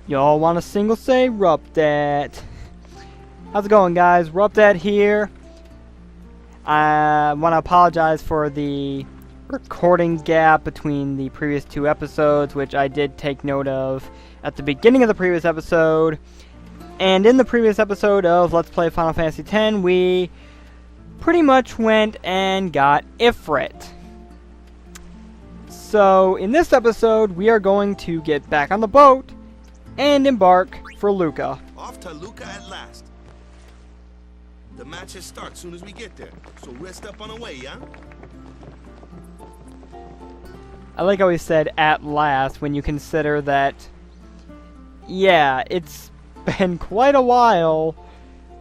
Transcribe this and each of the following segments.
Y'all want a single say? RuppDat. How's it going, guys? RuppDat here. I want to apologize for the recording gap between the previous two episodes, which I did take note of at the beginning of the previous episode. And in the previous episode of Let's Play Final Fantasy X, we pretty much went and got Ifrit. So, in this episode, we are going to get back on the boat and embark for Luca. Off to Luca at last. The matches start soon as we get there, so rest up on the way, yeah? I like how he said at last when you consider that, yeah, it's been quite a while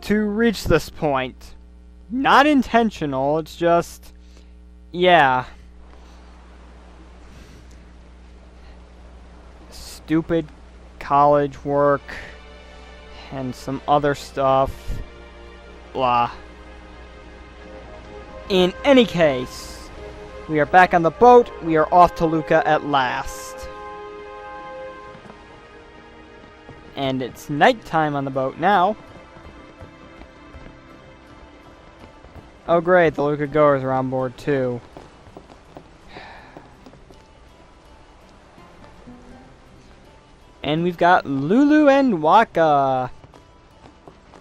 to reach this point. Not intentional, it's just, yeah. Stupid college work and some other stuff. Blah. In any case, we are back on the boat. We are off to Luca at last. And it's nighttime on the boat now. Oh great, the Luca goers are on board too. And we've got Lulu and Waka.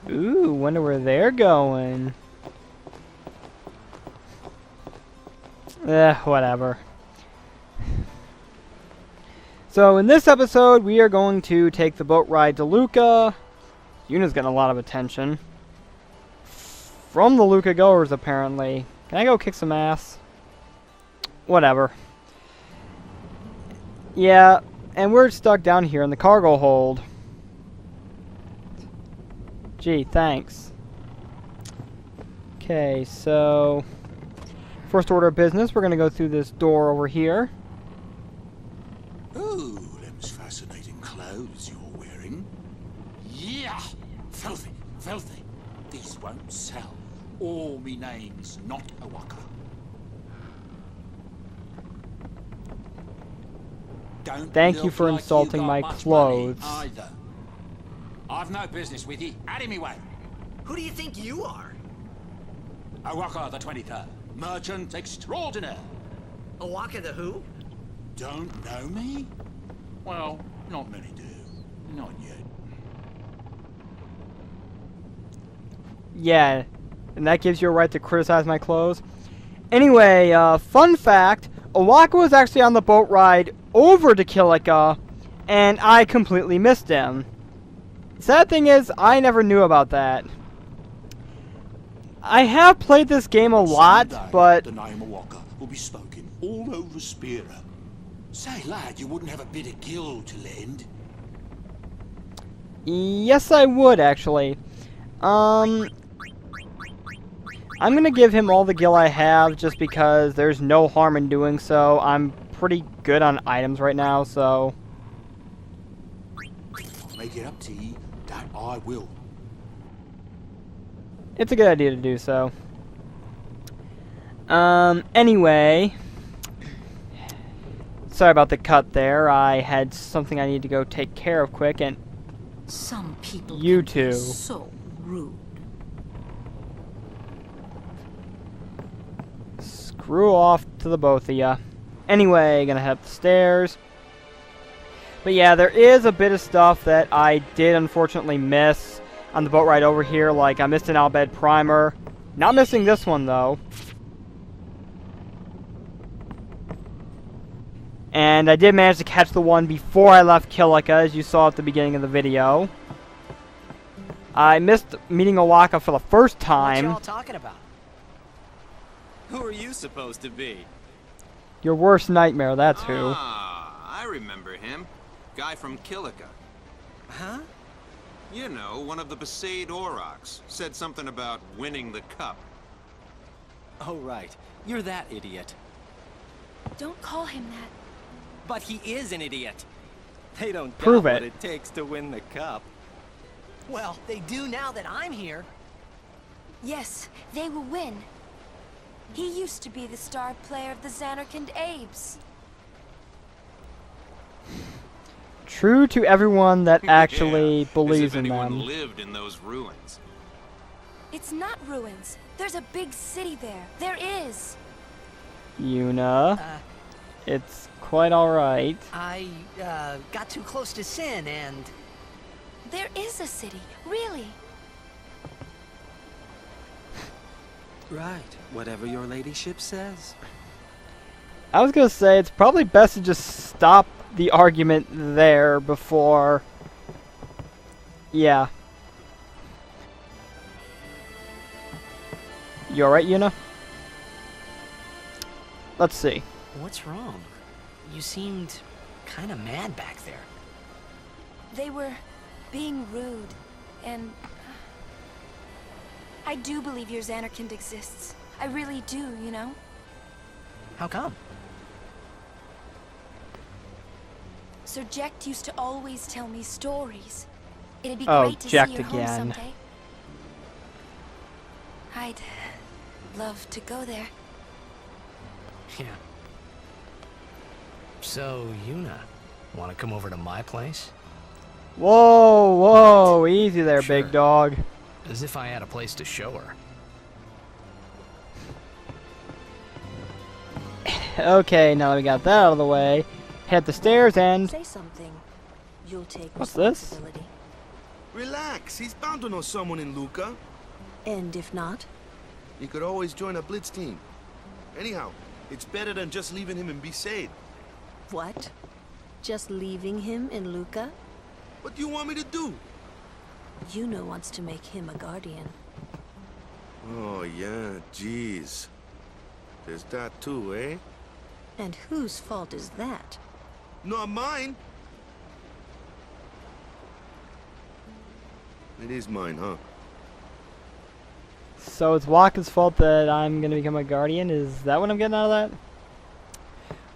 Ooh, wonder where they're going. Whatever. So in this episode, we are going to take the boat ride to Luca. Yuna's getting a lot of attention. From the Luca goers, apparently. Can I go kick some ass? Whatever. Yeah, and we're stuck down here in the cargo hold. Gee, thanks. Okay, so first order of business, we're going to go through this door over here. Oh, them's fascinating clothes you're wearing. Yeah, filthy, filthy. These won't sell. All me name's not a Waka. Don't Thank you look for like insulting you got my much clothes. money either. I've no business with you. Out of me way. Who do you think you are? Awaka the 23rd, merchant extraordinaire. Awaka the who? Don't know me? Well, not many do. Not yet. Yeah, and that gives you a right to criticize my clothes. Anyway, fun fact, Awaka was actually on the boat ride over to Kilika, and I completely missed him. Sad thing is, I never knew about that. I have played this game a lot, Someday, but the name Awaka will be spoken all over Spira. Say, lad, you wouldn't have a bit of gill to lend? yes, I would actually. I'm gonna give him all the gil I have, just because there's no harm in doing so. I'm pretty good on items right now, so I'll make it up to you, that I will. it's a good idea to do so. Anyway, sorry about the cut there. I had something I need to go take care of quick, and Some people You can be two. so rude. screw off to the both of ya. Anyway, gonna head up the stairs. But yeah, there is a bit of stuff that I did unfortunately miss on the boat ride over here. Like, I missed an Albed primer. Not missing this one, though. And I did manage to catch the one before I left Kilika, as you saw at the beginning of the video. I missed meeting Awaka for the first What time. y'all talking about? Who are you supposed to be? Your worst nightmare, that's who. Ah, I remember him. Guy from Kilika. Huh? You know, one of the Besaid Aurochs. Said something about winning the cup. Oh, right. You're that idiot. Don't call him that. But he is an idiot. They don't Prove got it. what it takes to win the cup. Well, they do now that I'm here. Yes, they will win. He used to be the star player of the Xanarkand Abes. True to everyone that actually Yeah, believes as if in anyone them. lived in those ruins. It's not ruins. There's a big city there. There is. Yuna, it's quite alright. I, got too close to Sin and... There is a city. Really. Right. Whatever your ladyship says. I was gonna say it's probably best to just stop the argument there before... Yeah. You alright, Yuna? Let's see. What's wrong? You seemed kind of mad back there. They were being rude, and I do believe your Xanarkand exists. I really do, you know? How come? Sir Jecht used to always tell me stories. It'd be Oh, great to see Jecht your home again. someday. I'd love to go there. Yeah. So, Yuna, want to come over to my place? Whoa, whoa, easy there, Sure. big dog. As if I had a place to show her. Okay, now that we got that out of the way, head the stairs and... Say something. You'll take What's this? responsibility. Relax, he's bound to know someone in Luca. And if not? He could always join a blitz team. Anyhow, it's better than just leaving him in Besaid. What? Just leaving him in Luca? What do you want me to do? Yuna wants to make him a guardian. Oh, yeah, jeez. There's that too, eh? And whose fault is that? Not mine. It is mine, huh? So it's Waka's fault that I'm gonna become a guardian? Is that what I'm getting out of that?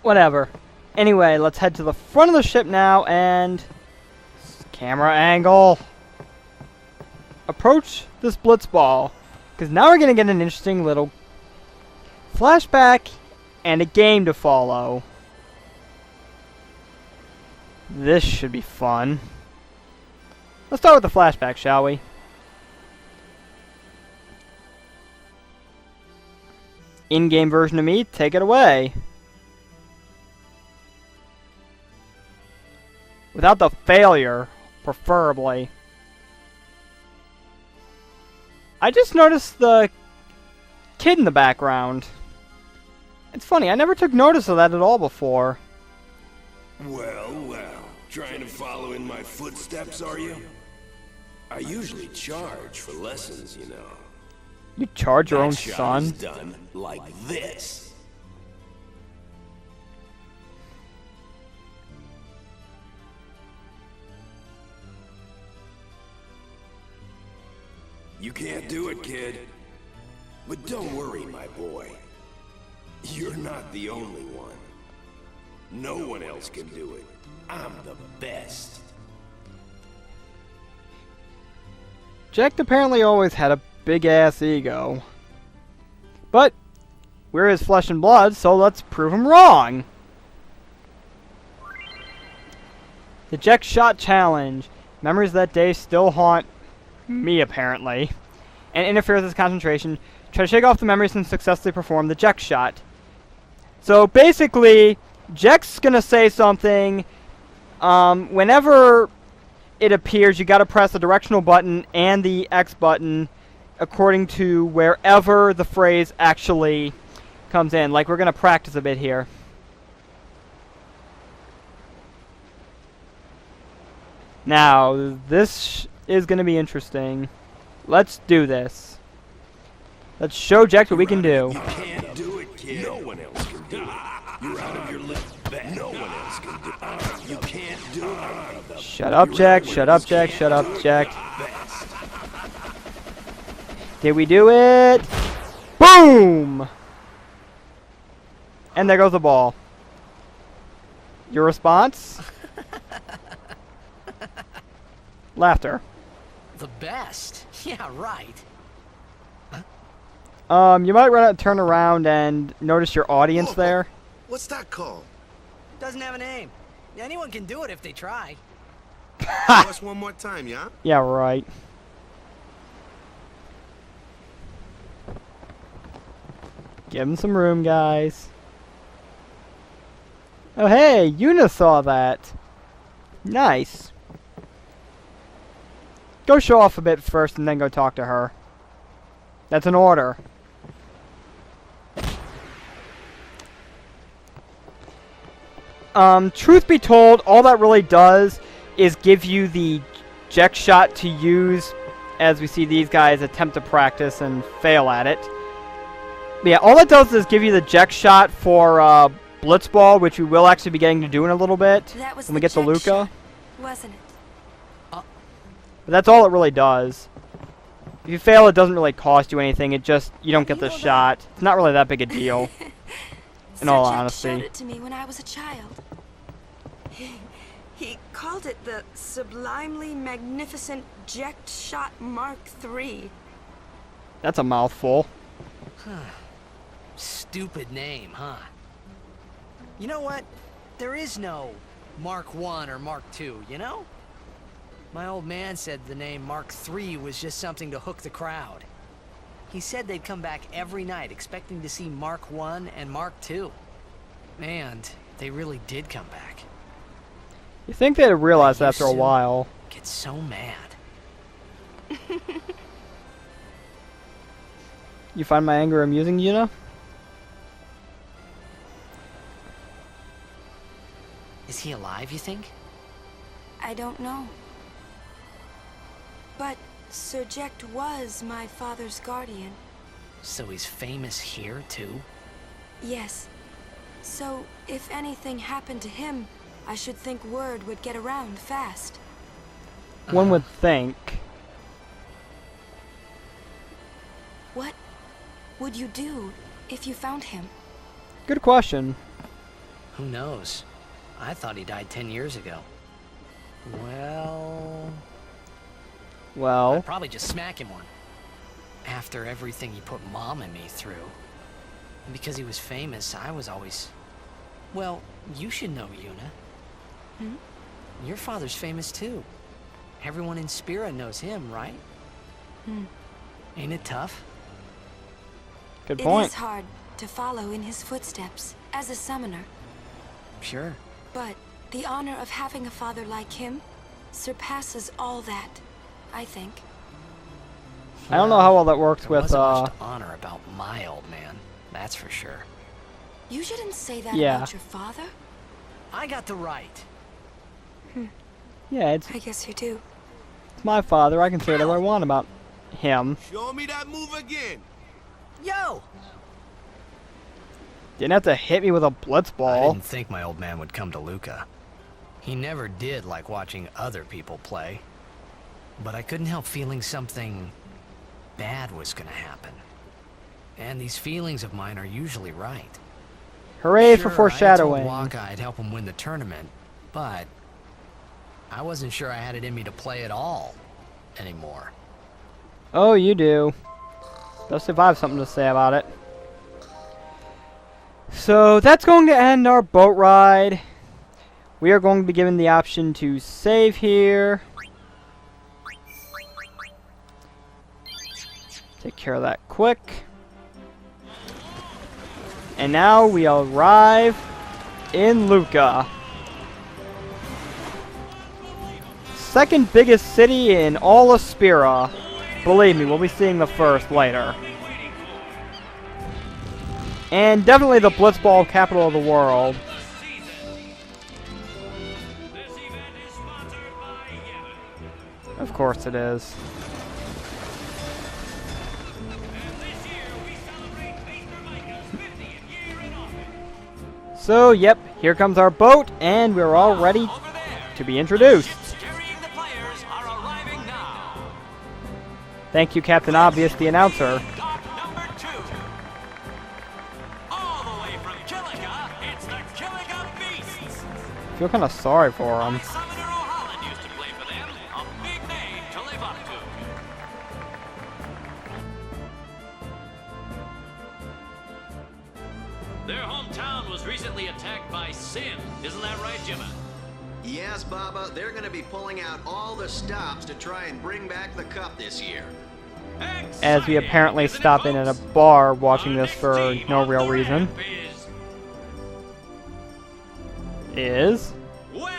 Whatever. Anyway, let's head to the front of the ship now and... Camera angle. Approach this blitz ball. Because now we're gonna get an interesting little flashback and a game to follow. This should be fun. Let's start with the flashback, shall we? In-game version of me, take it away. Without the failure, preferably. I just noticed the kid in the background. It's funny, I never took notice of that at all before. Well, well. Trying to follow in my footsteps, are you? I usually charge for lessons, you know. You charge your own That shot son? is done like this. You can't do it, kid. But don't worry, my boy. You're not the only one. No one else can do it. I'm the best. Jecht apparently always had a big-ass ego. But, we're his flesh and blood, so let's prove him wrong! The Jecht Shot Challenge. Memories of that day still haunt me, apparently, and interfere with his concentration. Try to shake off the memories and successfully perform the Jecht Shot. So, basically, Jecht's gonna say something. Whenever it appears, you gotta press the directional button and the X button according to wherever the phrase actually comes in. Like, we're gonna practice a bit here. Now, this is gonna be interesting. Let's do this. Let's show Jecht what we can do. You can't do it, kid. No one else can do it. You're out of your league. No one else can do it. You can't do it. Shut up, Jecht. Shut up, Jecht. Shut up, Jecht. Did we do it? Boom! And there goes the ball. Your response? Laughter. The best. Yeah, right. You might turn around and notice your audience there. What's that called? Doesn't have a name. Anyone can do it if they try. Show us one more time, yeah? Yeah, right. Give him some room, guys. Oh, hey, Yuna saw that. Nice. Go show off a bit first and then go talk to her. That's an order. Truth be told, all that really does is give you the eject shot to use as we see these guys attempt to practice and fail at it. But yeah, all that does is give you the eject shot for Blitzball, which we will actually be getting to do in a little bit That was when we the get to jet Luca. shot, wasn't it? But that's all it really does. If you fail, it doesn't really cost you anything. It just, you don't get the shot. It's not really that big a deal, in all Sir Jack honesty. showed it to me when I was a child. He called it the Sublimely Magnificent Jet Shot Mark III. That's a mouthful. Stupid name, huh? You know what? There is no Mark 1 or Mark 2, you know? My old man said the name Mark 3 was just something to hook the crowd. He said they'd come back every night expecting to see Mark 1 and Mark 2. And they really did come back. You think they'd realize I after a used to while. Get so mad. You find my anger amusing, Yuna? Is he alive, you think? I don't know. But Sir Jack was my father's guardian. So he's famous here, too? Yes. So, if anything happened to him, I should think word would get around fast. One would think. What would you do if you found him? Good question. Who knows? I thought he died 10 years ago. Well, I'd probably just smack him one. After everything he put Mom and me through. And because he was famous, I was always... Well, you should know, Yuna. Your father's famous too. Everyone in Spira knows him, right? Ain't it tough? good It point. is hard to follow in his footsteps as a summoner. Sure. But the honor of having a father like him surpasses all that, I think. I don't know how well that works There with, wasn't much to honor about my old man, that's for sure. You shouldn't say that Yeah. about your father. I got the right. yeah, it's I guess you do. my father. I can say whatever I want about him. Show me that move again. Yo! Didn't have to hit me with a I blitzball. didn't think my old man would come to Luca. He never did like watching other people play. But I couldn't help feeling something bad was gonna happen. And these feelings of mine are usually right. Hooray Sure, for foreshadowing. I told Waka I'd help him win the tournament, but I wasn't sure I had it in me to play at all anymore. Oh, you do. Especially if I have something to say about it. So that's going to end our boat ride. We are going to be given the option to save here. Take care of that quick. And now we arrive in Luca. Second biggest city in all of Spira. Believe me, we'll be seeing the first later. And definitely the blitzball capital of the world. Of course it is. So, yep, here comes our boat, and we're all ready to be introduced. Thank you, Captain Obvious, the announcer. Dock number 2. All the way from Kilika, it's the Kilika Beasts. I feel kind of sorry for him. Summoner O'Holland used to play for them. A big name to live up to. Their hometown was recently attacked by sin. Isn't that right, Jimmy? Yes, Baba, they're going to be pulling out all the stops to try and bring back the cup this year. As we apparently stop in at a bar watching this for no real reason. Is? Well.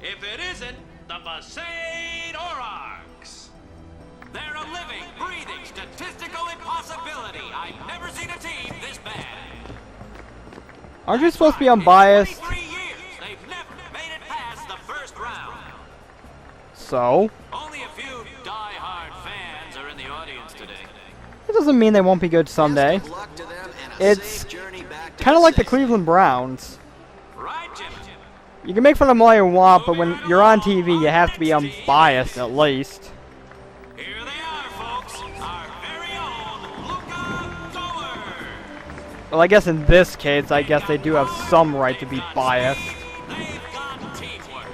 If it isn't the Besaid Aurochs. They're a living, breathing, statistical impossibility. I've never seen a team this bad. Aren't you supposed to be unbiased? 23 years, they've never made it past the first round. So? Only a few die-hard fans are in the audience today. It doesn't mean they won't be good someday. It's kind of like the Cleveland Browns. Right, Jim? You can make fun of them all you want, but when you're on TV, you have to be unbiased at least. Here they are, folks. Our very own Luca Goer. Well, I guess in this case, I guess they do have some right to be biased. They've got teamwork.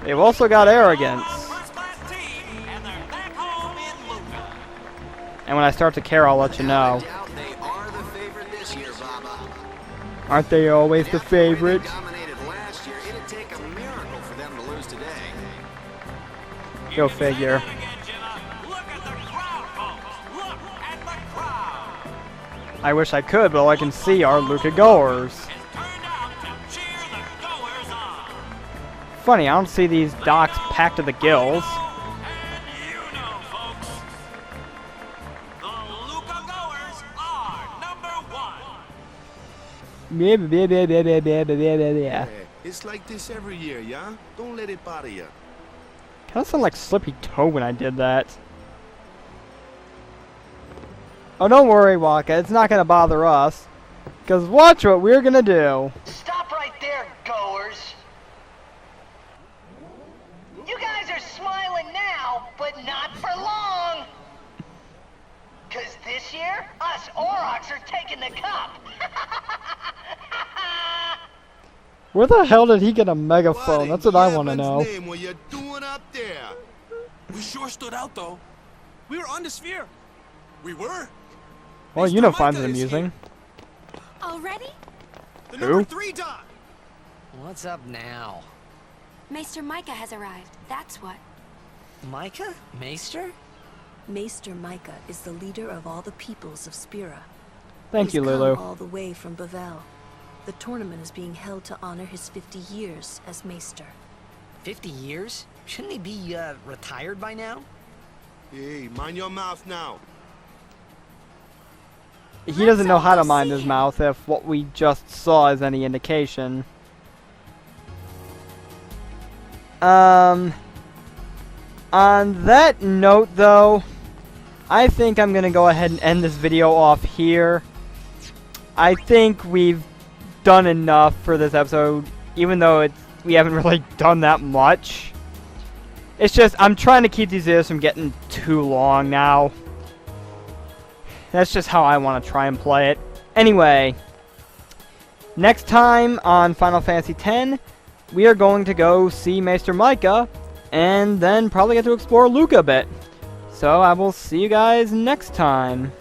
They've also got arrogance. First-class team, and they're back home in Luca. And when I start to care, I'll let you know. They are the favorite this year, Baba. Aren't they always the favorite? Dominated last year. It'd take a miracle for them to lose today. Go figure. Look at the crowd, folks. Look at the crowd. I wish I could, but all I can see are Luca goers. Has turned out to cheer the goers on. Funny, I don't see these docks packed to the gills. And you know, folks, the Luca goers are #1. Yeah. It's like this every year, yeah? Don't let it bother you. Kind of sound like Slippy Toe when I did that. Oh, don't worry, Waka. It's not gonna bother us. Because watch what we're gonna do. Stop right there, goers. You guys are smiling now, but not for long. Because this year, us Aurochs are taking the cup. Where the hell did he get a megaphone? That's what I want to know. Name what you're doing up there? We sure stood out, though. We were on the sphere. We were. Well, you know, finds it amusing. Already? The Who? number 3 dot. What's up now? Maester Micah has arrived, that's what. Micah? Maester? Maester Micah is the leader of all the peoples of Spira. Thank you, He's Lulu. come all the way from Bavel. The tournament is being held to honor his 50 years as Maester. 50 years? Shouldn't he be, retired by now? Hey, mind your mouth now. He doesn't know how to mind his mouth if what we just saw is any indication. On that note, though, I think I'm going to go ahead and end this video off here. I think we've done enough for this episode, even though we haven't really done that much. It's just, I'm trying to keep these videos from getting too long now. That's just how I want to try and play it. Anyway, next time on Final Fantasy X, we are going to go see Maester Micah, and then probably get to explore Luca a bit. So I will see you guys next time.